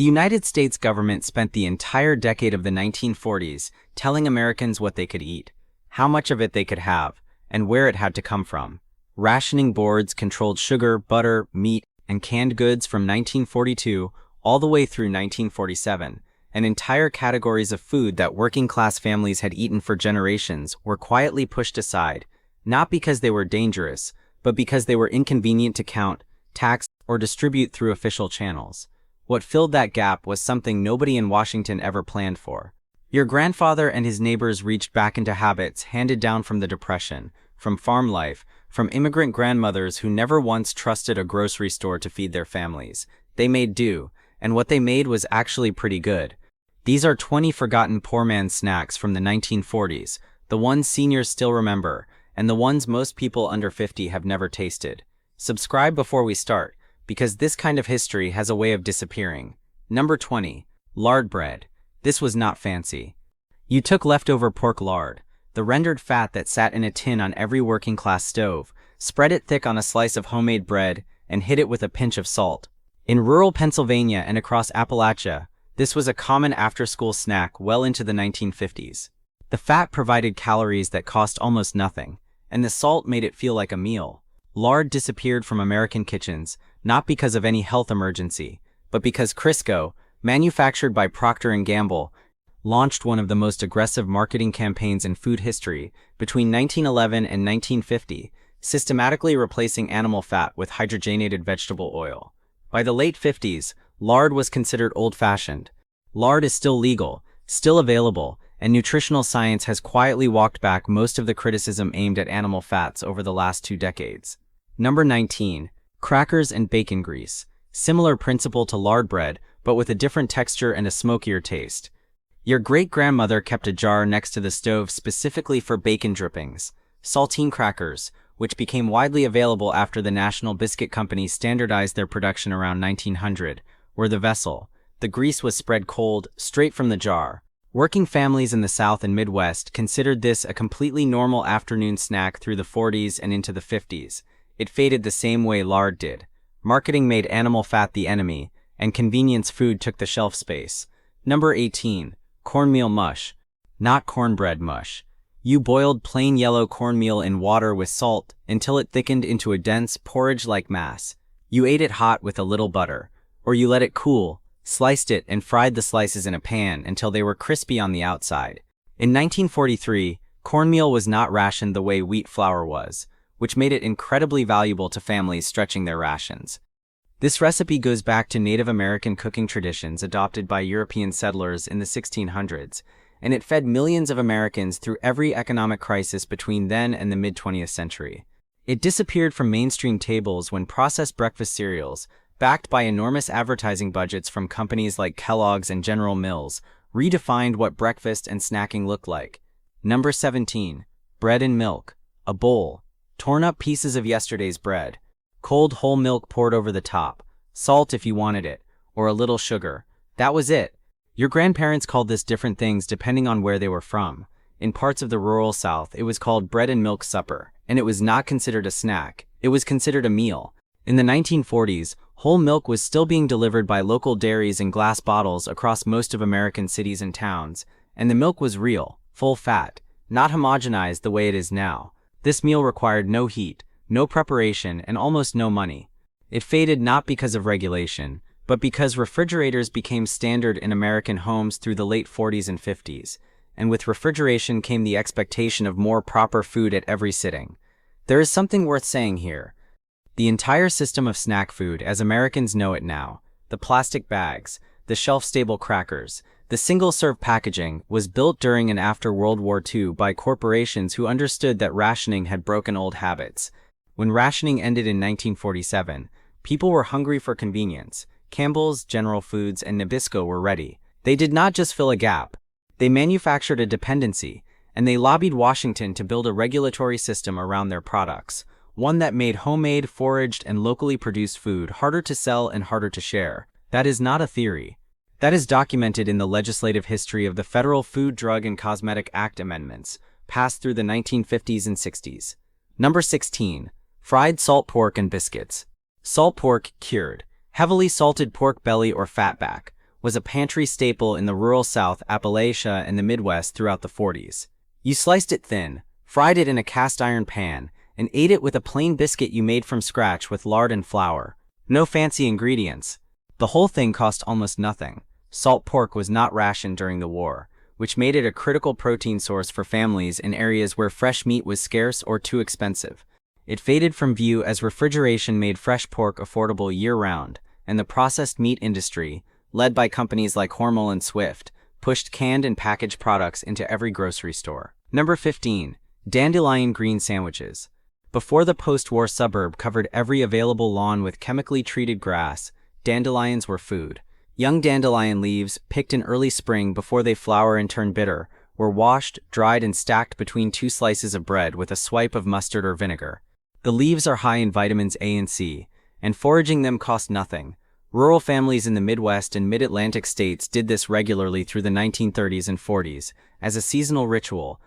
The United States government spent the entire decade of the 1940s telling Americans what they could eat, how much of it they could have, and where it had to come from. Rationing boards controlled sugar, butter, meat, and canned goods from 1942 all the way through 1947, and entire categories of food that working-class families had eaten for generations were quietly pushed aside, not because they were dangerous, but because they were inconvenient to count, tax, or distribute through official channels. What filled that gap was something nobody in Washington ever planned for. Your grandfather and his neighbors reached back into habits handed down from the Depression, from farm life, from immigrant grandmothers who never once trusted a grocery store to feed their families. They made do, and what they made was actually pretty good. These are 20 forgotten poor man's snacks from the 1940s, the ones seniors still remember, and the ones most people under 50 have never tasted. Subscribe before we start, because this kind of history has a way of disappearing. Number 20. Lard bread. This was not fancy. You took leftover pork lard, the rendered fat that sat in a tin on every working-class stove, spread it thick on a slice of homemade bread, and hit it with a pinch of salt. In rural Pennsylvania and across Appalachia, this was a common after-school snack well into the 1950s. The fat provided calories that cost almost nothing, and the salt made it feel like a meal. Lard disappeared from American kitchens, not because of any health emergency, but because Crisco, manufactured by Procter & Gamble, launched one of the most aggressive marketing campaigns in food history between 1911 and 1950, systematically replacing animal fat with hydrogenated vegetable oil. By the late 50s, lard was considered old-fashioned. Lard is still legal, still available, and nutritional science has quietly walked back most of the criticism aimed at animal fats over the last 2 decades. Number 19. Crackers and bacon grease. Similar principle to lard bread, but with a different texture and a smokier taste. Your great-grandmother kept a jar next to the stove specifically for bacon drippings. Saltine crackers, which became widely available after the National Biscuit Company standardized their production around 1900, were the vessel. The grease was spread cold, straight from the jar. Working families in the South and Midwest considered this a completely normal afternoon snack through the 40s and into the 50s. It faded the same way lard did. Marketing made animal fat the enemy, and convenience food took the shelf space. Number 18. Cornmeal mush. Not cornbread mush. You boiled plain yellow cornmeal in water with salt until it thickened into a dense, porridge-like mass. You ate it hot with a little butter, or you let it cool, sliced it, and fried the slices in a pan until they were crispy on the outside. In 1943, cornmeal was not rationed the way wheat flour was, which made it incredibly valuable to families stretching their rations. This recipe goes back to Native American cooking traditions adopted by European settlers in the 1600s, and it fed millions of Americans through every economic crisis between then and the mid-20th century. It disappeared from mainstream tables when processed breakfast cereals, backed by enormous advertising budgets from companies like Kellogg's and General Mills, redefined what breakfast and snacking looked like. Number 17. Bread and milk. A bowl. Torn up pieces of yesterday's bread. Cold whole milk poured over the top. Salt if you wanted it, or a little sugar. That was it. Your grandparents called this different things depending on where they were from. In parts of the rural South, it was called bread and milk supper, and it was not considered a snack. It was considered a meal. In the 1940s, whole milk was still being delivered by local dairies in glass bottles across most of American cities and towns, and the milk was real, full fat, not homogenized the way it is now. This meal required no heat, no preparation, and almost no money. It faded not because of regulation, but because refrigerators became standard in American homes through the late 40s and 50s, and with refrigeration came the expectation of more proper food at every sitting. There is something worth saying here. The entire system of snack food as Americans know it now, the plastic bags, the shelf-stable crackers, the single-serve packaging, was built during and after World War II by corporations who understood that rationing had broken old habits. When rationing ended in 1947, people were hungry for convenience. Campbell's, General Foods, and Nabisco were ready. They did not just fill a gap. They manufactured a dependency, and they lobbied Washington to build a regulatory system around their products, one that made homemade, foraged, and locally produced food harder to sell and harder to share. That is not a theory. That is documented in the legislative history of the Federal Food, Drug, and Cosmetic Act amendments, passed through the 1950s and 60s. Number 16. Fried salt pork and biscuits. Salt pork, cured. Heavily salted pork belly or fatback, was a pantry staple in the rural South, Appalachia, and the Midwest throughout the 40s. You sliced it thin, fried it in a cast iron pan, and ate it with a plain biscuit you made from scratch with lard and flour. No fancy ingredients. The whole thing cost almost nothing. Salt pork was not rationed during the war, which made it a critical protein source for families in areas where fresh meat was scarce or too expensive. It faded from view as refrigeration made fresh pork affordable year-round, and the processed meat industry, led by companies like Hormel and Swift, pushed canned and packaged products into every grocery store. Number 15. Dandelion green sandwiches. Before the post-war suburb covered every available lawn with chemically treated grass, dandelions were food. Young dandelion leaves, picked in early spring before they flower and turn bitter, were washed, dried, and stacked between 2 slices of bread with a swipe of mustard or vinegar. The leaves are high in vitamins A and C, and foraging them cost nothing. Rural families in the Midwest and Mid-Atlantic states did this regularly through the 1930s and 40s, as a seasonal ritual.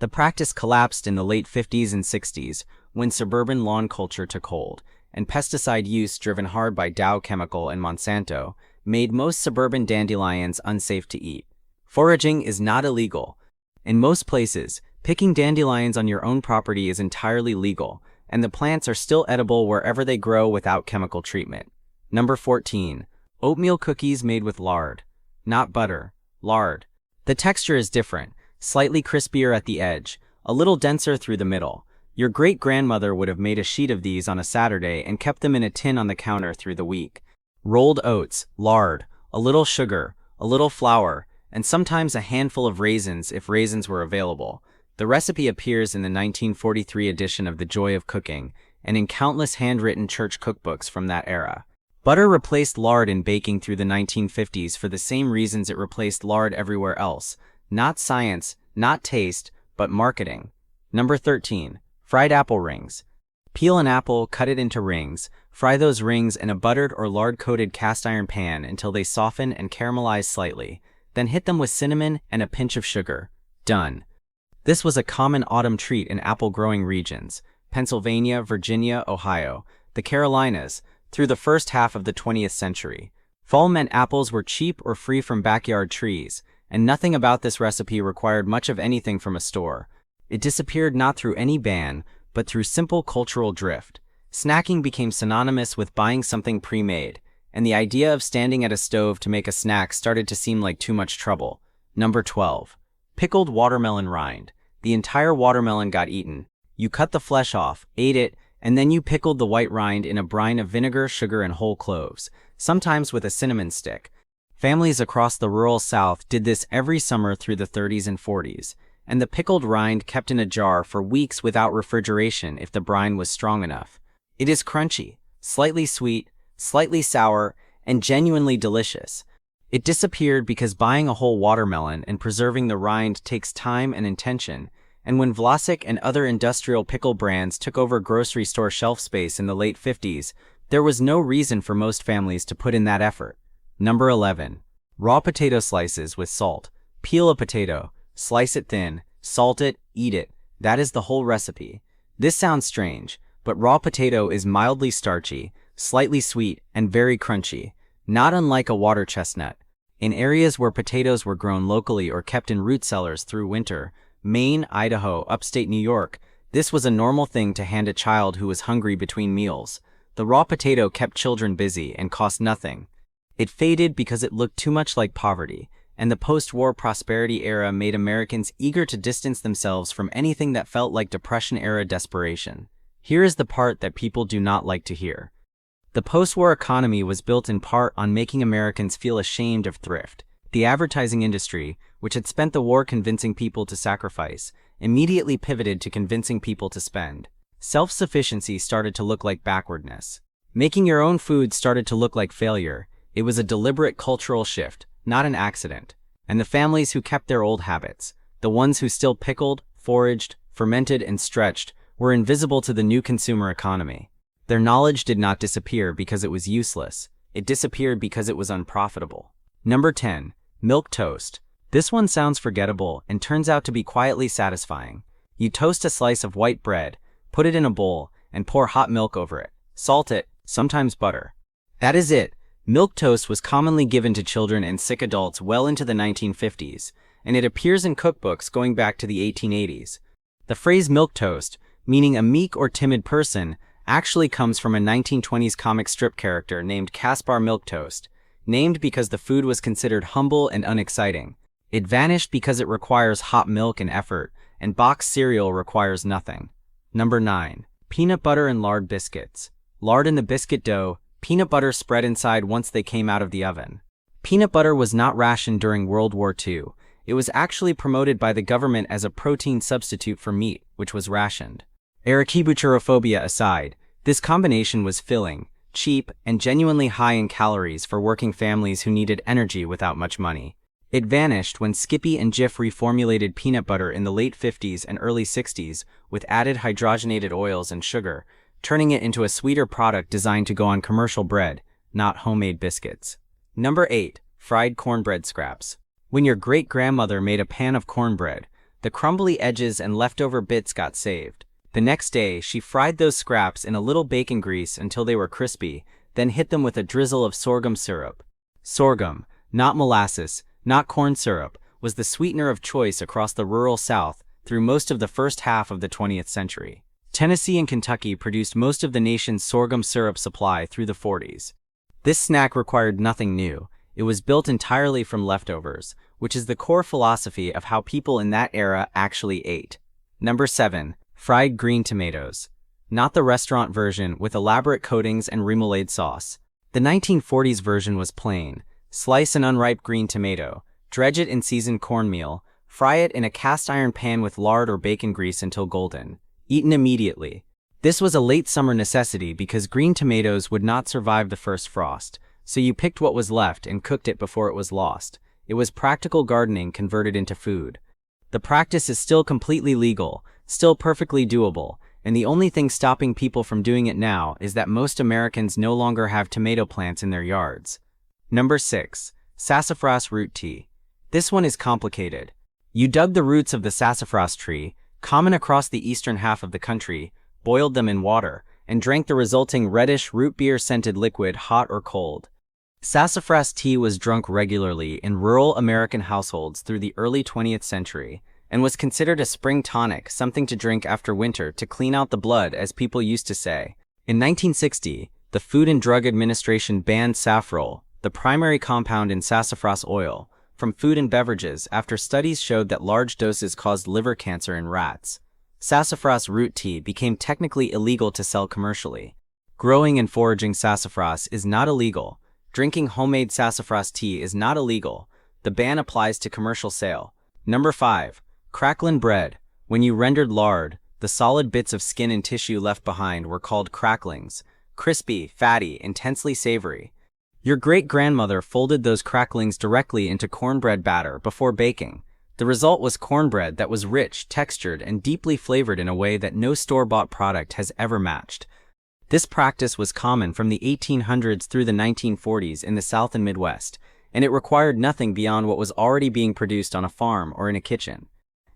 The practice collapsed in the late 50s and 60s, when suburban lawn culture took hold, and pesticide use driven hard by Dow Chemical and Monsanto made most suburban dandelions unsafe to eat. Foraging is not illegal. In most places, picking dandelions on your own property is entirely legal, and the plants are still edible wherever they grow without chemical treatment. Number 14. Oatmeal cookies made with lard. Not butter, lard. The texture is different, slightly crispier at the edge, a little denser through the middle. Your great-grandmother would have made a sheet of these on a Saturday and kept them in a tin on the counter through the week. Rolled oats, lard, a little sugar, a little flour, and sometimes a handful of raisins if raisins were available. The recipe appears in the 1943 edition of The Joy of Cooking and in countless handwritten church cookbooks from that era. Butter replaced lard in baking through the 1950s for the same reasons it replaced lard everywhere else. Not science, not taste, but marketing. Number 13. Fried apple rings. Peel an apple, cut it into rings, fry those rings in a buttered or lard-coated cast iron pan until they soften and caramelize slightly, then hit them with cinnamon and a pinch of sugar. Done. This was a common autumn treat in apple-growing regions, Pennsylvania, Virginia, Ohio, the Carolinas, through the first half of the 20th century. Fall meant apples were cheap or free from backyard trees, and nothing about this recipe required much of anything from a store. It disappeared not through any ban, but through simple cultural drift. Snacking became synonymous with buying something pre-made, and the idea of standing at a stove to make a snack started to seem like too much trouble. Number 12. Pickled watermelon rind. The entire watermelon got eaten. You cut the flesh off, ate it, and then you pickled the white rind in a brine of vinegar, sugar, and whole cloves, sometimes with a cinnamon stick. Families across the rural South did this every summer through the 30s and 40s, and the pickled rind kept in a jar for weeks without refrigeration if the brine was strong enough. It is crunchy, slightly sweet, slightly sour, and genuinely delicious. It disappeared because buying a whole watermelon and preserving the rind takes time and intention, and when Vlasic and other industrial pickle brands took over grocery store shelf space in the late 50s, there was no reason for most families to put in that effort. Number 11. Raw potato slices with salt. Peel a potato, slice it thin, salt it, eat it. That is the whole recipe. This sounds strange, but raw potato is mildly starchy, slightly sweet, and very crunchy, not unlike a water chestnut. In areas where potatoes were grown locally or kept in root cellars through winter, Maine, Idaho, upstate New York, this was a normal thing to hand a child who was hungry between meals. The raw potato kept children busy and cost nothing. It faded because it looked too much like poverty, and the post-war prosperity era made Americans eager to distance themselves from anything that felt like Depression-era desperation. Here is the part that people do not like to hear. The post-war economy was built in part on making Americans feel ashamed of thrift. The advertising industry, which had spent the war convincing people to sacrifice, immediately pivoted to convincing people to spend. Self-sufficiency started to look like backwardness. Making your own food started to look like failure. It was a deliberate cultural shift, not an accident. And the families who kept their old habits, the ones who still pickled, foraged, fermented, and stretched, were invisible to the new consumer economy. Their knowledge did not disappear because it was useless. It disappeared because it was unprofitable. Number 10. Milk toast. This one sounds forgettable and turns out to be quietly satisfying. You toast a slice of white bread, put it in a bowl, and pour hot milk over it. Salt it, sometimes butter. That is it. Milquetoast was commonly given to children and sick adults well into the 1950s, and it appears in cookbooks going back to the 1880s. The phrase milquetoast, meaning a meek or timid person, actually comes from a 1920s comic strip character named Caspar Milquetoast, named because the food was considered humble and unexciting. It vanished because it requires hot milk and effort, and boxed cereal requires nothing. Number 9. Peanut butter and lard biscuits. Lard in the biscuit dough, peanut butter spread inside once they came out of the oven. Peanut butter was not rationed during World War II. It was actually promoted by the government as a protein substitute for meat, which was rationed. Arachibutyrophobia aside, this combination was filling, cheap, and genuinely high in calories for working families who needed energy without much money. It vanished when Skippy and Jif reformulated peanut butter in the late 50s and early 60s with added hydrogenated oils and sugar, turning it into a sweeter product designed to go on commercial bread, not homemade biscuits. Number 8. Fried cornbread scraps. When your great-grandmother made a pan of cornbread, the crumbly edges and leftover bits got saved. The next day, she fried those scraps in a little bacon grease until they were crispy, then hit them with a drizzle of sorghum syrup. Sorghum, not molasses, not corn syrup, was the sweetener of choice across the rural South through most of the first half of the 20th century. Tennessee and Kentucky produced most of the nation's sorghum syrup supply through the 40s. This snack required nothing new. It was built entirely from leftovers, which is the core philosophy of how people in that era actually ate. Number 7. Fried green tomatoes. Not the restaurant version with elaborate coatings and remoulade sauce. The 1940s version was plain. Slice an unripe green tomato, dredge it in seasoned cornmeal, fry it in a cast iron pan with lard or bacon grease until golden. Eaten immediately. This was a late summer necessity because green tomatoes would not survive the first frost, so you picked what was left and cooked it before it was lost. It was practical gardening converted into food. The practice is still completely legal, still perfectly doable, and the only thing stopping people from doing it now is that most Americans no longer have tomato plants in their yards. Number 6. Sassafras root tea. This one is complicated. You dug the roots of the sassafras tree, common across the eastern half of the country, boiled them in water, and drank the resulting reddish root beer-scented liquid hot or cold. Sassafras tea was drunk regularly in rural American households through the early 20th century, and was considered a spring tonic, something to drink after winter to clean out the blood, as people used to say. In 1960, the Food and Drug Administration banned saffrole, the primary compound in sassafras oil, from food and beverages after studies showed that large doses caused liver cancer in rats. Sassafras root tea became technically illegal to sell commercially. Growing and foraging sassafras is not illegal. Drinking homemade sassafras tea is not illegal. The ban applies to commercial sale. Number 5. Cracklin' bread. When you rendered lard, the solid bits of skin and tissue left behind were called cracklings. Crispy, fatty, intensely savory. Your great-grandmother folded those cracklings directly into cornbread batter before baking. The result was cornbread that was rich, textured, and deeply flavored in a way that no store-bought product has ever matched. This practice was common from the 1800s through the 1940s in the South and Midwest, and it required nothing beyond what was already being produced on a farm or in a kitchen.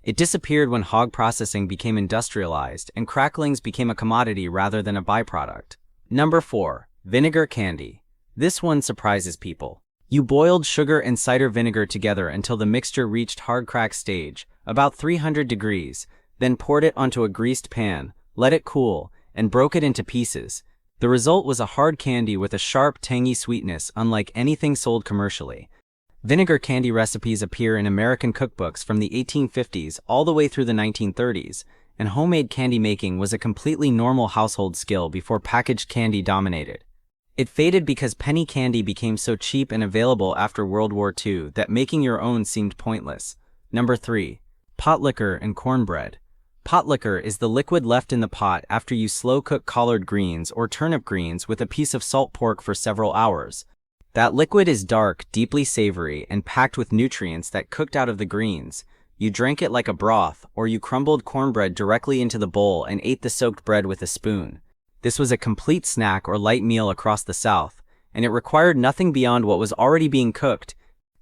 It disappeared when hog processing became industrialized and cracklings became a commodity rather than a byproduct. Number 4. Vinegar candy. This one surprises people. You boiled sugar and cider vinegar together until the mixture reached hard crack stage, about 300 degrees, then poured it onto a greased pan, let it cool, and broke it into pieces. The result was a hard candy with a sharp, tangy sweetness unlike anything sold commercially. Vinegar candy recipes appear in American cookbooks from the 1850s all the way through the 1930s, and homemade candy making was a completely normal household skill before packaged candy dominated. It faded because penny candy became so cheap and available after World War II that making your own seemed pointless. Number 3. Pot liquor and cornbread. Pot liquor is the liquid left in the pot after you slow-cook collard greens or turnip greens with a piece of salt pork for several hours. That liquid is dark, deeply savory, and packed with nutrients that cooked out of the greens. You drank it like a broth, or you crumbled cornbread directly into the bowl and ate the soaked bread with a spoon. This was a complete snack or light meal across the South, and it required nothing beyond what was already being cooked.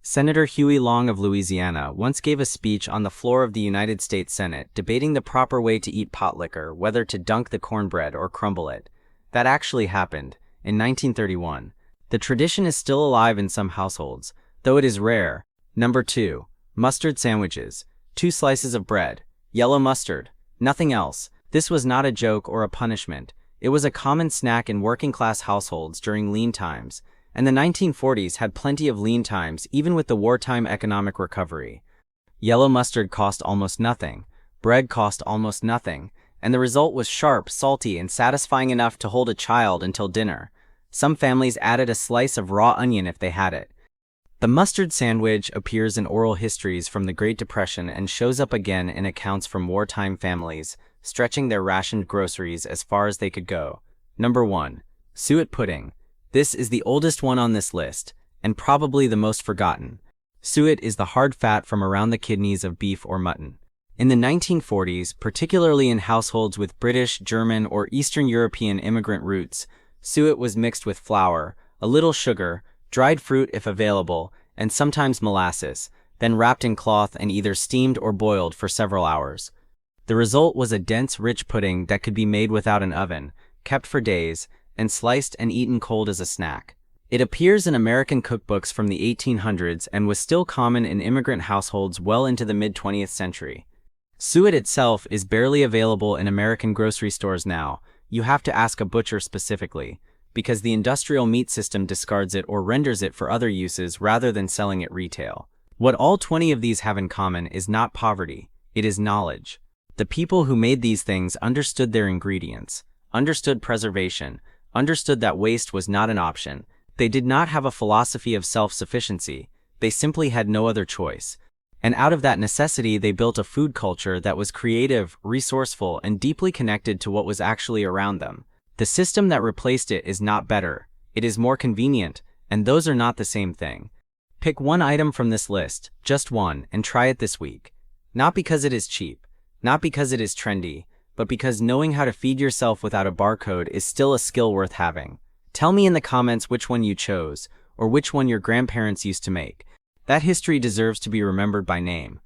Senator Huey Long of Louisiana once gave a speech on the floor of the United States Senate debating the proper way to eat pot liquor, whether to dunk the cornbread or crumble it. That actually happened, in 1931. The tradition is still alive in some households, though it is rare. Number 2. Mustard sandwiches. 2 slices of bread, yellow mustard, nothing else. This was not a joke or a punishment. It was a common snack in working-class households during lean times, and the 1940s had plenty of lean times even with the wartime economic recovery. Yellow mustard cost almost nothing, bread cost almost nothing, and the result was sharp, salty, and satisfying enough to hold a child until dinner. Some families added a slice of raw onion if they had it. The mustard sandwich appears in oral histories from the Great Depression and shows up again in accounts from wartime families, stretching their rationed groceries as far as they could go. Number 1. Suet pudding. This is the oldest one on this list, and probably the most forgotten. Suet is the hard fat from around the kidneys of beef or mutton. In the 1940s, particularly in households with British, German, or Eastern European immigrant roots, suet was mixed with flour, a little sugar, dried fruit if available, and sometimes molasses, then wrapped in cloth and either steamed or boiled for several hours. The result was a dense, rich pudding that could be made without an oven, kept for days, and sliced and eaten cold as a snack. It appears in American cookbooks from the 1800s and was still common in immigrant households well into the mid-20th century. Suet itself is barely available in American grocery stores now. You have to ask a butcher specifically, because the industrial meat system discards it or renders it for other uses rather than selling it retail. What all 20 of these have in common is not poverty, it is knowledge. The people who made these things understood their ingredients, understood preservation, understood that waste was not an option. They did not have a philosophy of self-sufficiency, they simply had no other choice. And out of that necessity, they built a food culture that was creative, resourceful, and deeply connected to what was actually around them. The system that replaced it is not better, it is more convenient, and those are not the same thing. Pick one item from this list, just one, and try it this week. Not because it is cheap, not because it is trendy, but because knowing how to feed yourself without a barcode is still a skill worth having. Tell me in the comments which one you chose, or which one your grandparents used to make. That history deserves to be remembered by name.